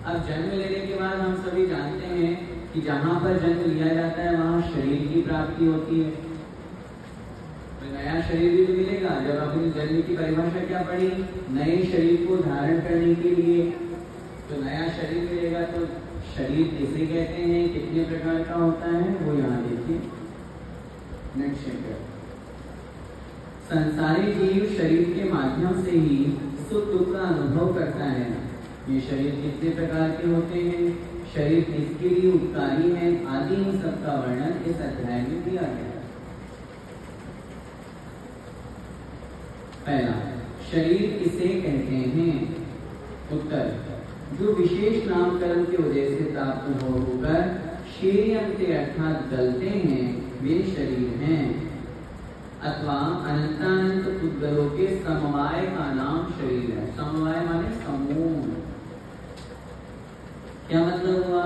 अब जन्म लेने के बाद हम सभी जानते हैं कि जहाँ पर जन्म लिया जाता है वहाँ शरीर की प्राप्ति होती है, तो नया शरीर भी तो मिलेगा। जब अपनी जन्म की परिभाषा क्या पढ़ी, नए शरीर को धारण करने के लिए, तो नया शरीर मिलेगा। तो शरीर किसे कहते हैं, कितने प्रकार का होता है, वो यहाँ देखिए नेक्स्ट चैप्टर। संसारी जीव शरीर के माध्यम से ही सुख दुख का अनुभव करता है। ये शरीर कितने प्रकार के होते हैं, शरीर किसके लिए उपकारी है, आदि इन सबका वर्णन इस अध्याय में दिया गया है। पहला, शरीर किसे कहते हैं? उत्तर, जो विशेष नामकरण के उदय से प्राप्त होकर शीर्यन्ते अर्थात गलते हैं, वे शरीर हैं। अथवा अनंतानंत पुद्गलों के समवाय का नाम शरीर है। समवाय माने समूह। क्या मतलब हुआ?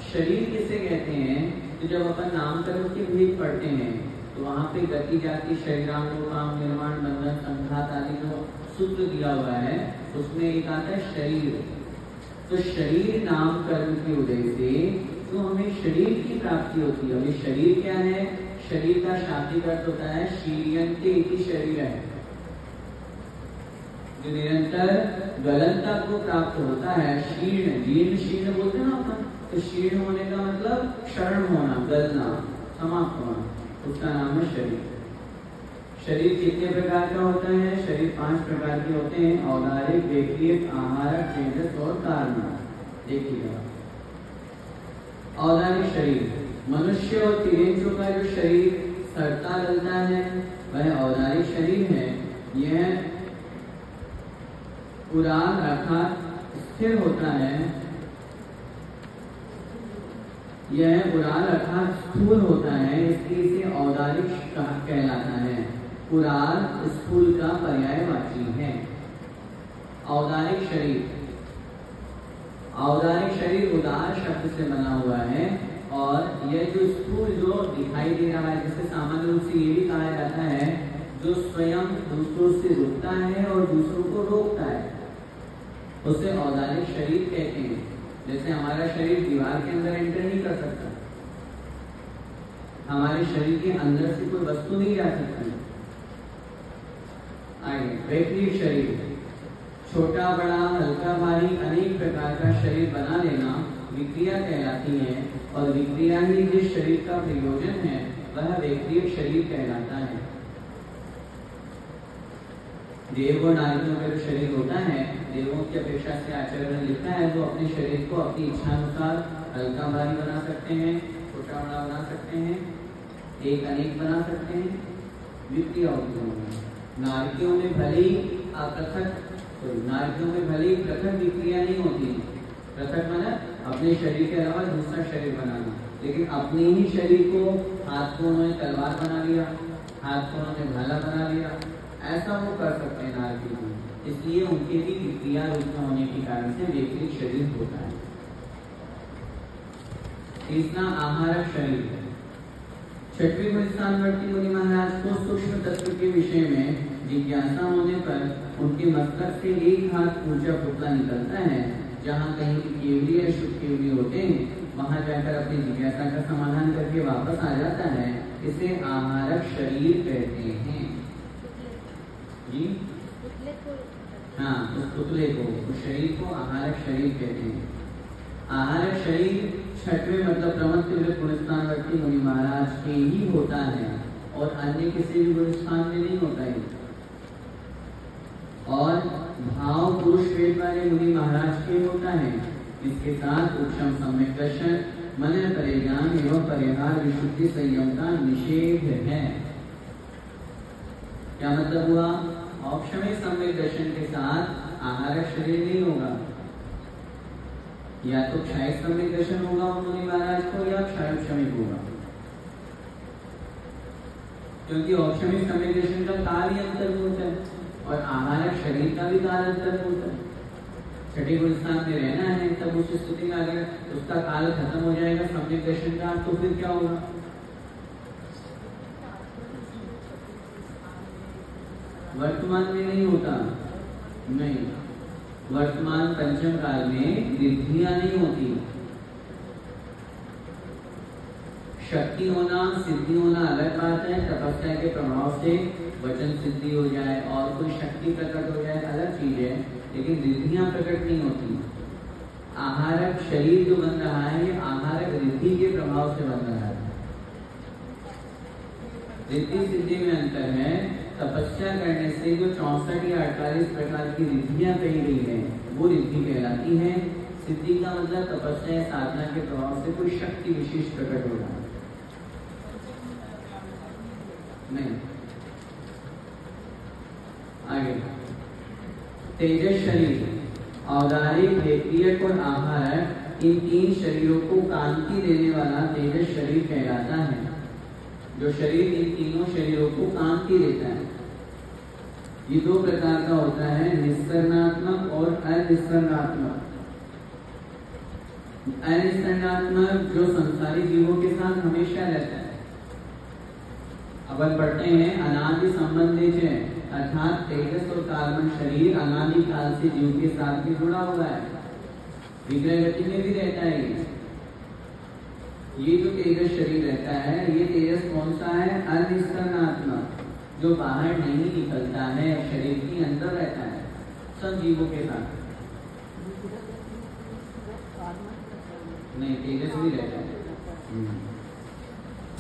शरीर किसे कहते हैं? तो जब अपन नामकरण के भेद पढ़ते हैं तो वहां पे गति जाति शरीरांगों काम निर्माण बंधन संघात आदि जो सूत्र दिया हुआ है उसमें एक आता है शरीर। तो शरीर नामकरण के उदय से तो हमें शरीर की प्राप्ति होती है। अभी शरीर क्या है? शरीर का शाब्दिक अर्थ होता है शीर्यन्ते इति शरीर है, जो निरंतर गलनता को प्राप्त होता है। शीर्ण, जीर्ण शीर्ण बोलते हैं ना अपन, तो शीर्ण होने का मतलब क्षरण होना, गलना, समाप्त होना, उसका नाम है शरीर। शरीर कितने प्रकार का होता है? शरीर 5 प्रकार के होते हैं, औदारिक, व्यक्तिगत, आहारक, तेजस और कारण। देखिएगा, औदारिक शरीर, मनुष्य और तिरेंचों का जो शरीर सड़ता गलता है वह औदारिक शरीर है। यह उदार अर्थात स्थिर होता है, यह उदार अर्थात स्थूल होता है, इसलिए इसे औदारिक कहलाता है। उदार स्थूल का पर्यायवाची है। औदारिक शरीर, औदारिक शरीर उदार शब्द से बना हुआ है और यह जो स्थूल जो दिखाई दे रहा है, जिसे सामान्य रूप से ये भी कहा जाता है जो स्वयं दूसरों से रुकता है और दूसरों को रोकता है, उसे औदारिक शरीर कहते हैं। जैसे हमारा शरीर दीवार के अंदर एंटर नहीं कर सकता, हमारे शरीर के अंदर से कोई वस्तु नहीं जा सकती। आगे, वैक्रिक शरीर, छोटा बड़ा हल्का भारी अनेक प्रकार का शरीर बना लेना विक्रिया कहलाती है और विक्रिया ही जिस शरीर का प्रयोजन है वह वैक्रिक शरीर कहलाता है। देव और नारियों का जो शरीर होता है, देवों की अपेक्षा से आचार्य ने लिखा है वो अपने शरीर को अपनी इच्छा अनुसार हल्का भारी बना सकते हैं, छोटा बड़ा बना सकते हैं, एक अनेक बना सकते हैं, विक्रिया होती है। नारियों में भले ही अपृथक, नारियों में भले ही पृथक विक्रिया नहीं होती, पृथक माना अपने शरीर के अलावा दूसरा शरीर बनाना, लेकिन अपने ही शरीर को हाथ को उन्होंने तलवार बना लिया, हाथ को उन्होंने भाला बना लिया, ऐसा वो कर सकते हैं नारकी को, इसलिए उनके भी विक्रिया रूप में होने के कारण से वैक्रिक शरीर होता है। तीसरा, आहारक शरीर। छठवीं गुणस्थानवर्ती मुनि महाराज को सूक्ष्म तत्व के विषय में जिज्ञासा होने पर उनके मस्तक से एक हाथ ऊंचा पुतला निकलता है, जहाँ कहीं केवली या शुभ केवली होते हैं, वहां जाकर अपनी जिज्ञासा का समाधान करके वापस आ जाता है। इसे आहारक शरीर कहते हैं। जी हाँ, उस पुतले को, उस शरीर को आहारक शरीर कहते हैं। आहारक शरीर छठवें मतलब प्रमथ गुणस्थानवर्ती मुनि महाराज के ही होता है और अन्य किसी भी गुणस्थान में नहीं होता है। और भाव पुरुष वेद वाले मुनि महाराज के होता है। इसके साथ उपशम सम्यक दर्शन, मन परिज्ञान एवं परिहार विशुद्धि संयम का निषेध है। क्या मतलब हुआ? औक्षमी सम्यक दर्शन के साथ आहारक शरीर नहीं होगा, या तो क्षय सम्यक दर्शन होगा मुनि महाराज को या क्षयोपशमिक होगा, क्योंकि औक्षमी सम्यक दर्शन का काल ही अंतर्भूत है और आहारक शरीर का भी काल अंतर्भूत है। छठे गुणस्थान में रहना है तब उस स्थिति में अगर उसका काल खत्म हो जाएगा सम्यक दर्शन का, तो फिर क्या होगा? वर्तमान में नहीं होता, नहीं, वर्तमान पंचम काल में रिद्धियां नहीं होती। शक्ति होना, सिद्धि होना अलग बात है। तपस्या के प्रभाव से वचन सिद्धि हो जाए और कोई शक्ति प्रकट हो जाए अलग चीज है, लेकिन रिद्धियां प्रकट नहीं होती। आहारक शरीर जो बन रहा है ये आहारक रिद्धि के प्रभाव से बन रहा है। रिद्धि सिद्धि में अंतर है। तपस्या करने से जो 64 या 48 प्रकार की रिद्धियां कही गई है वो रिद्धि कहलाती है। सिद्धि का मतलब तपस्या या साधना के प्रभाव से कोई शक्ति विशेष प्रकट हो रहा है नहीं। आगे तेजस शरीर, औदारिक, रेखीयक और आहारक, इन तीन शरीरों को कांति देने वाला तेजस शरीर कहलाता है। जो शरीर इन तीनों शरीरों को कांति देता है। ये दो प्रकार का होता है, निस्सरणात्मक और अनिस्सरणात्मक। अनिस्सरणात्मक जो संसारी जीवों के साथ हमेशा रहता है। अपन पढ़ते हैं अनादि संबंधित है, अर्थात तेजस और कार्बन शरीर अनादि काल से जीव के साथ भी जुड़ा हुआ है, विग्रह गति में भी रहता है। ये जो तेजस शरीर रहता है, ये तेजस कौन सा है? अनिस्सरणात्मक, जो बाहर नहीं निकलता है, शरीर के अंदर रहता है सब जीवों के साथ। नहीं, तेजस भी रहता है।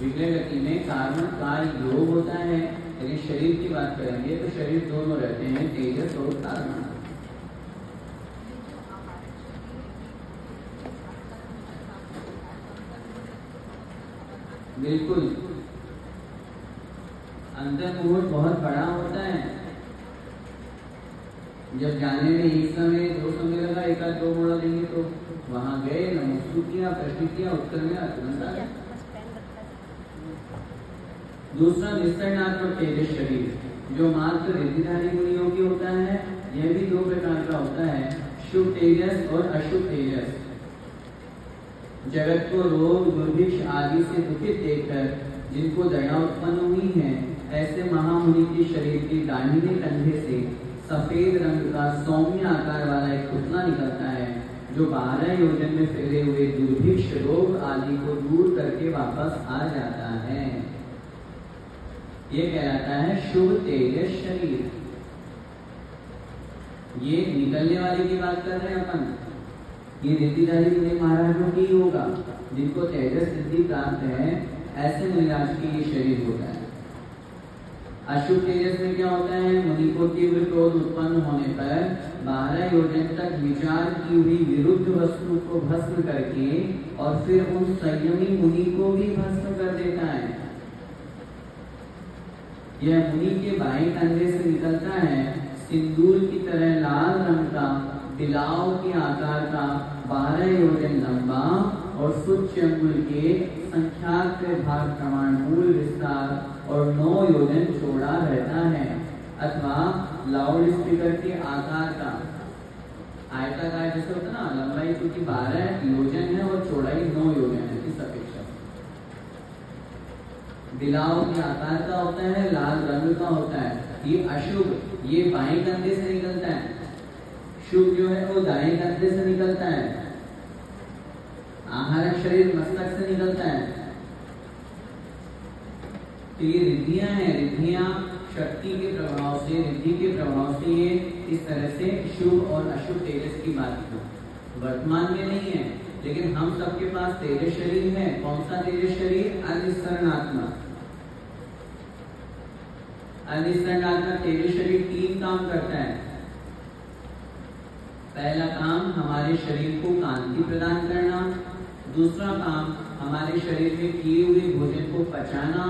विग्रह गति में कार्बन का योग होता है, लेकिन शरीर की बात करेंगे तो शरीर दोनों रहते हैं, तेजस और कार्बन। बिल्कुल, अंतर मुहूर्त बहुत बड़ा होता है। जब जाने में एक समय दो समय लगा, एक आध दो मोड़ा देंगे तो वहां गए, नमस्कार किया, प्रश्न किया, उत्तर में तुरंत आ गया। दूसरा निस्सरणात्मक तेजस शरीर, जो मात्र रिद्धिधारी मुनियों की होता है। यह भी दो प्रकार का होता है, शुभ तेजस और अशुभ तेजस। जगत को रोग, दुर्भिक्ष आदि से दुखित देखकर जिनको दया उत्पन्न हुई है, ऐसे महामुनि के शरीर के दाहिने कंधे से सफेद रंग का सौम्य आकार वाला एक पुतला निकलता है, जो 12 योजन में फैले हुए दुर्भिक्ष, रोग आदि को दूर करके वापस आ जाता है। ये कहलाता है शुभ तेजस शरीर। ये निकलने वाले की बात कर रहे हैं अपन। ये रिद्धिधारी मुनि महाराजों की होगा, जिनको तेजस सिद्धि प्राप्त है, ऐसे मुनिराज की ये शरीर होता है। अशुभ तेजस में क्या होता है? मुनि को तीव्र क्रोध उत्पन्न होने पर 12 योजन तक विचार की हुई विरुद्ध वस्तु को भस्म करके और फिर उन संयमी मुनि को भी भस्म कर देता है। यह मुनि के बाएं कंधे से निकलता है सिंदूर की तरह लाल रंग का, बिलाव के आकार का, 12 योजन लंबा और सूक्ष्म अंगुल के संख्याक भाग प्रमाण मूल विस्तार और 9 योजन चौड़ा रहता है, अथवा लाउड स्पीकर के आकार का। आयताकार जैसे होता ना, लंबाई क्योंकि 12 योजन है और चौड़ाई 9 योजन है इस अपेक्षा। बिलाव के आकार का होता है, लाल रंग का होता है। ये अशुभ, ये बाएं कंधे से निकलता है। शुभ जो है वो दाएं कंधे से निकलता है। आहारक शरीर मस्तक से निकलता है। तो ये रिद्धियां हैं। रिद्धियां शक्ति के प्रभाव से, रिद्धि के प्रभाव से ये इस तरह से शुभ और अशुभ तेजस की बात की। वर्तमान में नहीं है, लेकिन हम सबके पास तेजस शरीर है। कौन सा तेजस शरीर? अनिस्सरणात्मक। अनिस्सरणात्मक तेजस शरीर 3 काम करता है। पहला काम हमारे शरीर को कांति प्रदान करना, दूसरा काम हमारे शरीर में किए हुए भोजन को पचाना,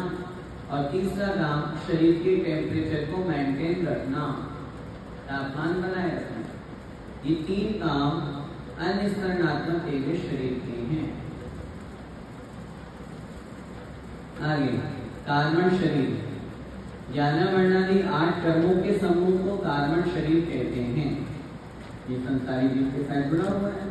और तीसरा काम शरीर के टेम्परेचर को मेंटेन रखना, तापमान बनाए रखना। ये 3 काम अनिस्सरणात्मक तेजस शरीर के हैं। आगे कार्बन शरीर, ज्ञान वर्णादि 8 कर्मों के समूह को कार्बन शरीर कहते हैं। ये संसारी जीव के साथ जुड़ा हुआ है।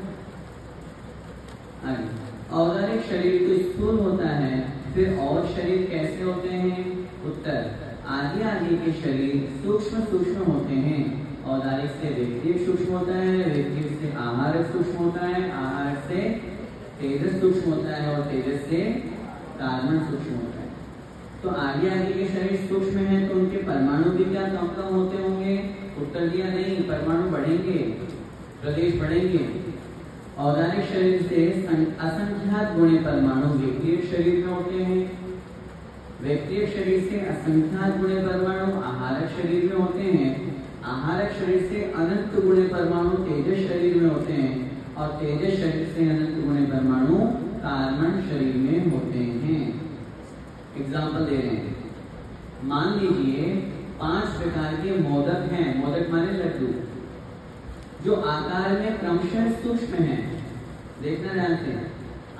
आगे औदारिक शरीर तो स्थूल होता है, फिर और शरीर कैसे होते हैं? उत्तर, आदि आदि के शरीर सूक्ष्म सूक्ष्म होते हैं, औदारिक से व्यक्तिक सूक्ष्म होता है, व्यक्तिक से आहारक सूक्ष्म होता है, आहारक से तेजस सूक्ष्म होता है और तेजस से कार्बन सूक्ष्म होता है। तो आगे आगे के शरीर सूक्ष्म है तो उनके परमाणु भी क्या कम कम होते होंगे? उत्तर दिया नहीं, परमाणु बढ़ेंगे, प्रदेश बढ़ेंगे। औदारिक शरीर से असंख्यात गुणे परमाणु व्यक्तिक शरीर में होते हैं, व्यक्तिक शरीर से असंख्यात गुणे परमाणु आहारक शरीर में होते हैं, आहारक शरीर से अनंत गुणे परमाणु तेजस शरीर में होते हैं और तेजस शरीर से अनंत गुणे परमाणु कार्बन शरीर में होते हैं। एग्जाम्पल दे रहे हैं, मान लीजिए 5 प्रकार के मोदक हैं, मोदक माने लड्डू, जो आकार में क्रमशः सूक्ष्म है। देखना जानते हैं,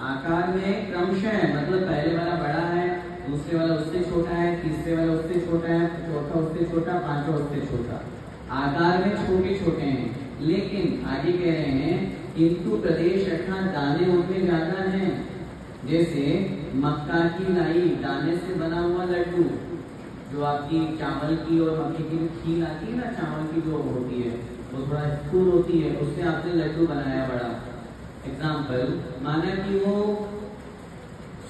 आकार में क्रमशः है, मतलब पहले वाला बड़ा है, दूसरे वाला उससे छोटा है, तीसरे वाला उससे छोटा है, चौथा उससे छोटा, पांचवा उससे छोटा, आकार में छोटे छोटे हैं। लेकिन आगे कह रहे हैं किंतु प्रदेश अर्थात दाने उनमें ज्यादा हैं। जैसे मक्का की लाई, दाने से बना हुआ लड्डू, जो आपकी चावल की और मक्के की खीर आती है ना, चावल की जो होती है वो थोड़ा स्थूल होती है, उससे आपने लड्डू बनाया बड़ा। एग्जाम्पल, माना कि वो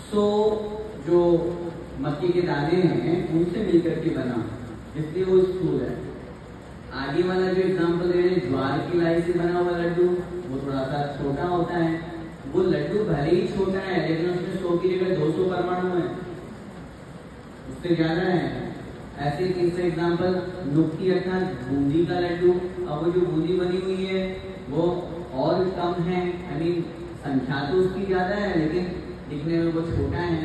100 जो मक्के के दाने हैं उनसे मिलकर के बना, इसलिए वो स्थूल है। आगे वाला जो एग्जाम्पल दे रहे हैं, ज्वार की लाई से बना हुआ लड्डू, वो थोड़ा सा छोटा होता है। वो लड्डू भले ही छोटा है लेकिन उसमें 100 की जगह 200 परमाणु है, उससे ज्यादा है। ऐसे तीसरा एग्जाम्पल, नुक्की अर्थात बूंदी का लड्डू। अब वो जो बूंदी बनी हुई है वो और कम है, आई मीन संख्या तो उसकी ज्यादा है लेकिन दिखने में वो छोटा है।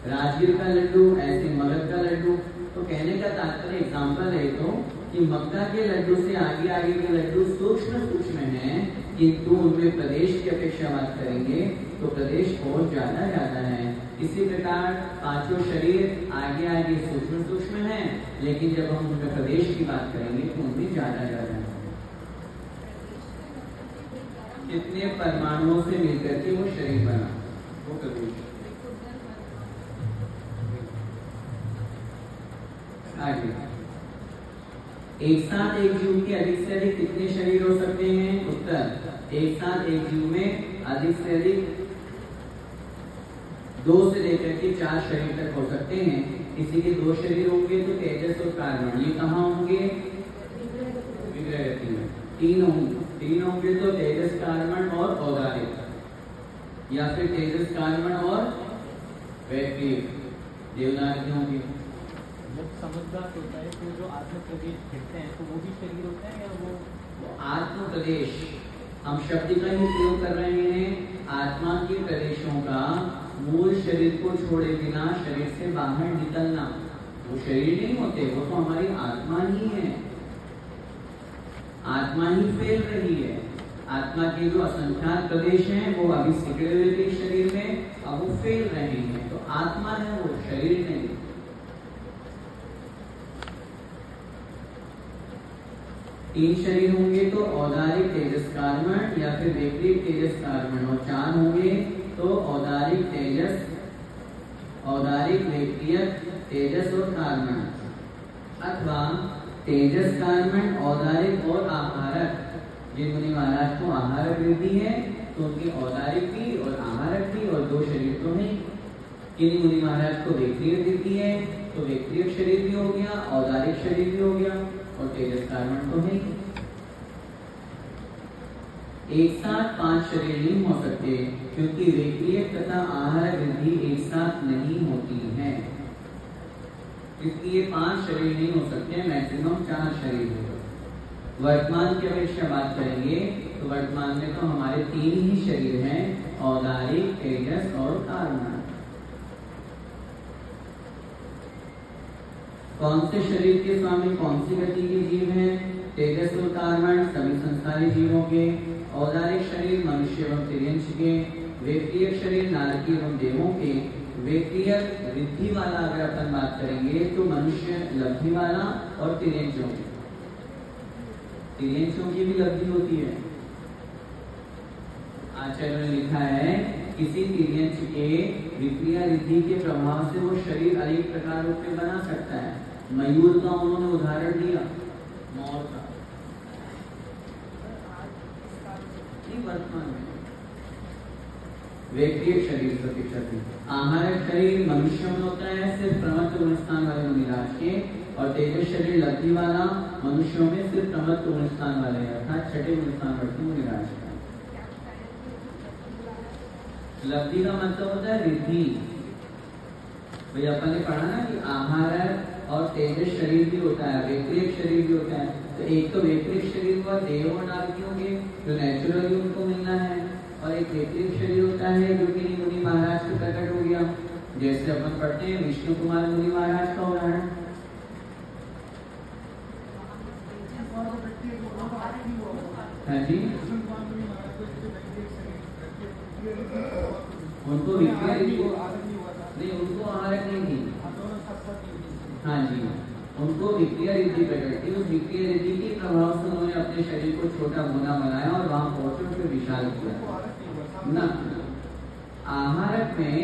राजगीर का लड्डू, ऐसे मगध का लड्डू। तो कहने का तात्पर्य एग्जाम्पल है तो कि मक्का के लड्डू से आगे आगे के लड्डू सूक्ष्म सूक्ष्म हैं, किंतु उनमें प्रदेश की अपेक्षा बात करेंगे तो प्रदेश बहुत ज्यादा है। इसी प्रकार पांचों शरीर आगे आगे सूक्ष्म सूक्ष्म हैं, लेकिन जब हम उनमें प्रदेश की बात करेंगे तो उनमें ज्यादा है। कितने परमाणुओं से मिलकर के वो शरीर बना, वो प्रदेश। आगे, एक साथ एक जीव के अधिक से अधिक कितने शरीर हो सकते हैं? उत्तर, एक साथ एक जीव में अधिक से अधिक 2 से लेकर के 4 शरीर तक हो सकते हैं। किसी के 2 शरीर होंगे तो तेजस और कार्बन, ये कहाँ होंगे? विग्रह गति में। 3 होंगे तो तेजस कार्बन और औदारिक, या फिर तेजस कार्बन और वैक्रिक देवदार होंगे। जब समझदार होता है तो जो आत्म प्रदेश कहते हैं तो वो भी शरीर होता है या वो आत्म प्रदेश, हम शब्द का ही प्रयोग कर रहे हैं। आत्मा के प्रदेशों का मूल शरीर को छोड़े बिना शरीर से बाहर निकलना, वो शरीर नहीं होते, वो तो हमारी आत्मा ही है। आत्मा ही फैल रही है। आत्मा के जो असंख्यात प्रदेश हैं वो अभी सिकड़े हुए थे शरीर में, अब वो फैल रहे हैं, तो आत्मा है वो, शरीर नहीं। तीन शरीर होंगे तो औदारिक तेजस कार्बन या फिर वैक्रिक तेजस कार्बन, और 4 होंगे तो औदारिक तेजस, औदारिक वैक्रिक तेजस और कार्बन, अथवा तेजस कार्बन औदारिक और आहारक। जिन मुनि महाराज को आहारक वृद्धि है तो उनकी औदारिक भी और आहारक भी, और 2 शरीर तो नहीं। किन मुनि महाराज को वैक्रिक वृद्धि है तो वैक्रिक शरीर भी हो गया, औदारिक शरीर भी हो गया और तेजस कार्बन तो नहीं। एक साथ 5 शरीर नहीं हो सकते क्योंकि वैक्रिक तथा आहार वृद्धि एक साथ नहीं होती है, इसलिए 5 शरीर नहीं हो सकते, मैक्सिमम 4 शरीर होगा। वर्तमान की अपेक्षा बात करेंगे तो वर्तमान में तो हमारे 3 ही शरीर हैं, औदारिक, तेजस और कार्बन। कौन से शरीर के स्वामी कौन सी गति के जीव हैं? तेजस और कार्बन सभी संसारी जीवों के, औदारिक शरीर मनुष्य एवं तिर्यंश के, वैक्रिक शरीर नारकी एवं देवों के। वैक्रिक वृद्धि वाला अगर अपन बात करेंगे तो मनुष्य लब्धि वाला और तिर्यंशों की, तिर्यंशों की भी लब्धि होती है। आचार्य ने लिखा है किसी तिर्यंश के विक्रिया रिद्धि के प्रभाव से वो शरीर अनेक प्रकार रूप में बना सकता है। मयूर का उन्होंने उदाहरण दिया, मोर का, व्यक्तिगत शरीर प्रतिशत। आहारक शरीर मनुष्य में होता है सिर्फ प्रमत्त गुणस्थान वाले मुनिराज के, और तेजस शरीर लब्धि वाला मनुष्यों में सिर्फ प्रमत्त गुणस्थान वाले अर्थात छठे गुणस्थान वर्ती मुनिराज का। लब्धि का मतलब होता है रिद्धि। भाई अपन ने पढ़ा ना कि आहारक और तेजस शरीर भी होता है, व्यक्तिगत शरीर भी होता है। तो एक तो व्यक्तिगत शरीर हुआ देव और नारदियों के जो नेचुरली उनको मिलना है, और एक व्यक्तिगत शरीर होता है जो कि मुनि महाराज को प्रकट हो गया, जैसे अपन पढ़ते हैं विष्णु कुमार मुनि महाराज का उदाहरण। हाँ जी, उनको नहीं, उनको आहारक नहीं थी। हाँ जी, उनको विक्रिया रिद्धि प्रकट थी। उस विक्रिया रिद्धि के प्रभाव से उन्होंने अपने शरीर को छोटा होना बनाया और वहां पहुंचे फिर विशाल किया ना। आहारक में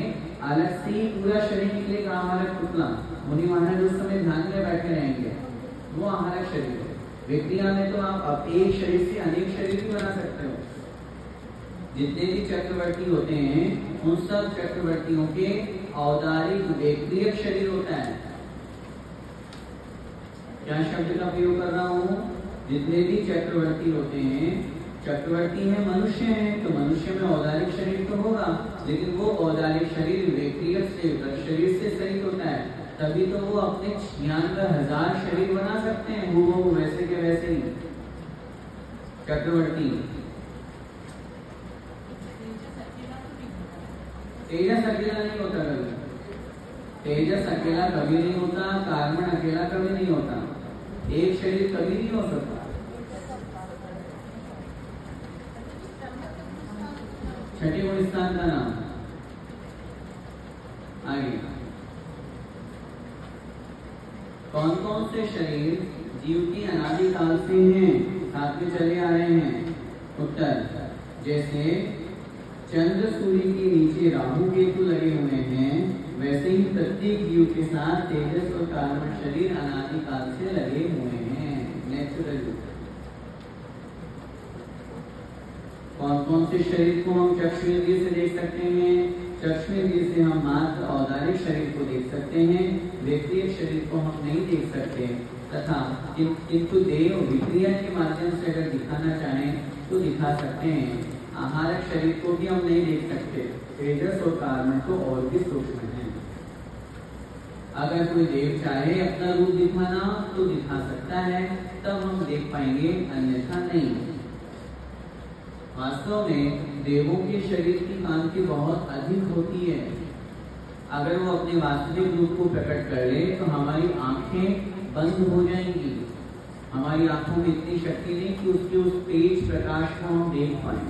अलग से ही पूरा शरीर निकलेगा। आहारक पुतला मुनि महाराज उस समय ध्यान में बैठे रहेंगे, वो आहारक शरीर है। विक्रिया में तो आप एक शरीर से अनेक शरीर भी बना सकते हो। जितने भी चक्रवर्ती होते हैं उन सब चक्रवर्तियों के औदारिक व्यक्तिगत शरीर होता है। क्या शब्द का प्रयोग कर रहा हूँ? जितने भी चक्रवर्ती होते हैं, चक्रवर्ती है मनुष्य है, तो मनुष्य में औदारिक शरीर तो होगा, लेकिन वो औदारिक शरीर व्यक्तिगत शरीर से सहित होता है। तभी तो वो अपने 96,000 शरीर बना सकते हैं, वो वैसे के वैसे ही चक्रवर्ती। तेजस अकेला नहीं होता कभी, तेजस अकेला कभी नहीं होता, कार्बन अकेला कभी नहीं होता, एक शरीर कभी नहीं हो सकता। छठे गुणस्थान का नाम आगे। कौन कौन से शरीर जीव की अनादिकाल से हैं, साथ में चले आ रहे हैं? उत्तर, जैसे चंद्र सूर्य के नीचे राहु केतु लगे हुए हैं, वैसे ही प्रत्येक जीव के साथ तेजस और कार्बन शरीर अनादिकाल से लगे हुए हैं, नेचुरली। कौन कौन से शरीर को हम चक्षुरेंद्रिय से देख सकते हैं? चक्षुरेंद्रिय से हम मात्र औदारिक शरीर को देख सकते हैं, व्यक्तिगत शरीर को हम नहीं देख सकते, तथा किंतु देव विक्रिया के माध्यम से अगर दिखाना चाहें तो दिखा सकते हैं। आहारक शरीर को भी हम नहीं देख सकते, तेजस और कार्बन तो और भी सूक्ष्म है। अगर कोई देव चाहे अपना रूप दिखाना तो दिखा सकता है, तब हम देख पाएंगे, अन्यथा नहीं। वास्तव में देवों के शरीर की कांति बहुत अधिक होती है। अगर वो अपने वास्तविक रूप को प्रकट कर ले तो हमारी आंखें बंद हो जाएंगी। हमारी आंखों में इतनी शक्ति नहीं कि उसके उस तेज प्रकाश को हम देख पाए,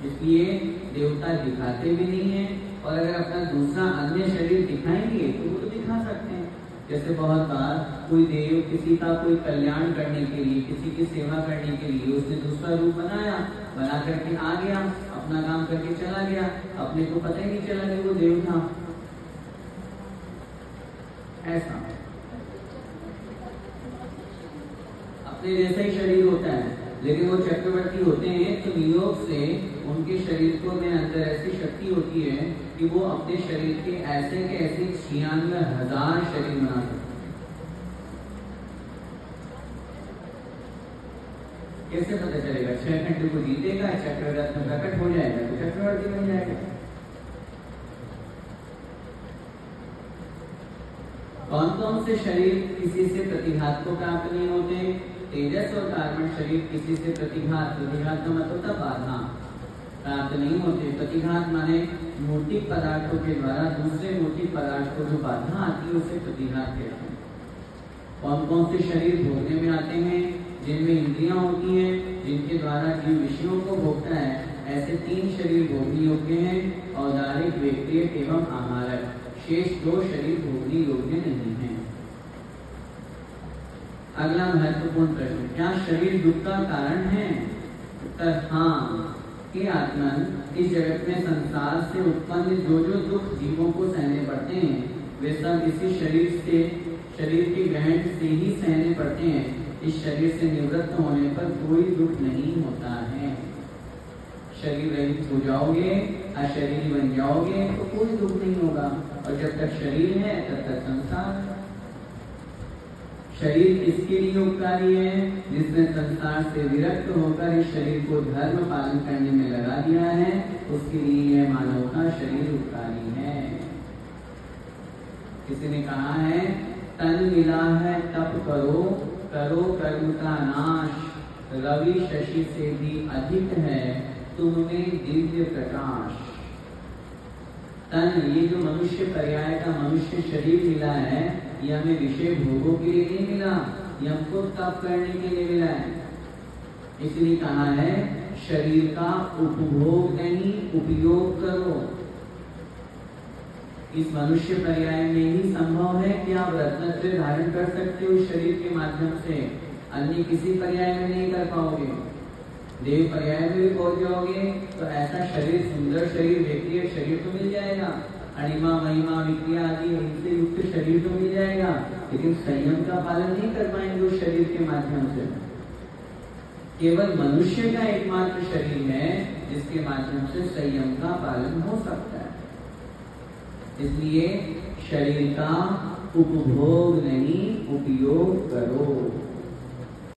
इसलिए देवता दिखाते भी नहीं है। और अगर अपना दूसरा अन्य शरीर दिखाएंगे तो वो तो दिखा सकते हैं। जैसे बहुत बार कोई देव किसी का कोई कल्याण करने के लिए, किसी की सेवा करने के लिए उसने दूसरा रूप बनाया, बना करके आ गया, अपना काम करके चला गया, अपने को पता ही नहीं चला कि वो देव था। ऐसा अपने जैसा ही शरीर होता है, लेकिन वो चक्रवर्ती होते हैं तो नियोग से उनके शरीर को में अंदर ऐसी शक्ति होती है कि वो अपने शरीर के ऐसे के ऐसे 96,000 शरीर बना सकते हैं। कैसे पता चलेगा? 6 घंटे को जीतेगा, चक्ररत्न प्रकट हो जाएगा तो चक्रवर्ती बन जाएगा। कौन कौन से शरीर किसी से प्रतिघात को प्राप्त नहीं होते? तेजस और कार्बन शरीर किसी से प्रतिघात का मतलब होता बाधा प्राप्त नहीं होते। प्रतिघात माने मूर्तिक पदार्थों के द्वारा दूसरे मूर्तिक पदार्थ को जो बाधा आती है उसे प्रतिघात कहते हैं। कौन कौन से शरीर भोगने में आते हैं? जिनमें इंद्रियां होती हैं, जिनके द्वारा जीव विषयों को भोगता है, ऐसे 3 शरीर भोगने योग्य हैं, औदारिक, व्यक्तिगत एवं आहारक। शेष 2 शरीर भोगने योग्य नहीं है। अगला महत्वपूर्ण प्रश्न, क्या शरीर दुख का कारण है? उत्तर हाँ। कि आत्मन इस जगत में संसार से उत्पन्न जो जो दुख जीवों को सहने पड़ते हैं वे सब इसी शरीर के ग्रहण से ही सहने पड़ते हैं। इस शरीर से निवृत्त होने पर कोई दुख नहीं होता है। शरीर रहित हो जाओगे, अशरीरी बन जाओगे तो कोई दुख नहीं होगा। और जब तक शरीर है तब तक संसार है। शरीर किसके लिए उपकारी है? जिसने संसार से विरक्त होकर इस शरीर को धर्म पालन करने में लगा दिया है, उसके लिए यह मानव का शरीर उपकारी है। किसी ने कहा है, तन मिला है तप करो, करो कर्म का नाश, रवि शशि से भी अधिक है तुम में दिव्य प्रकाश। तन, ये जो मनुष्य पर्याय का मनुष्य शरीर मिला है, ये हमें विषय भोगों के लिए नहीं मिला, ये हमको तप करने के लिए मिला है। इसलिए कहा है शरीर का उपभोग नहीं, उपयोग करो। इस मनुष्य पर्याय में ही संभव है कि आप रत्नत्रय धारण कर सकते हो शरीर के माध्यम से, अन्य किसी पर्याय में नहीं कर पाओगे। देव पर्याय में भी पहुंच जाओगे तो ऐसा शरीर, सुंदर शरीर, व्यक्ति शरीर तो मिल जाएगा, अणिमा महिमा विक्रिया आदि इनसे युक्त शरीर तो मिल जाएगा, लेकिन संयम का पालन नहीं कर पाएंगे उस शरीर के माध्यम से। केवल मनुष्य का एकमात्र शरीर है जिसके माध्यम से संयम का पालन हो सकता है। इसलिए शरीर का उपभोग नहीं, उपयोग करो।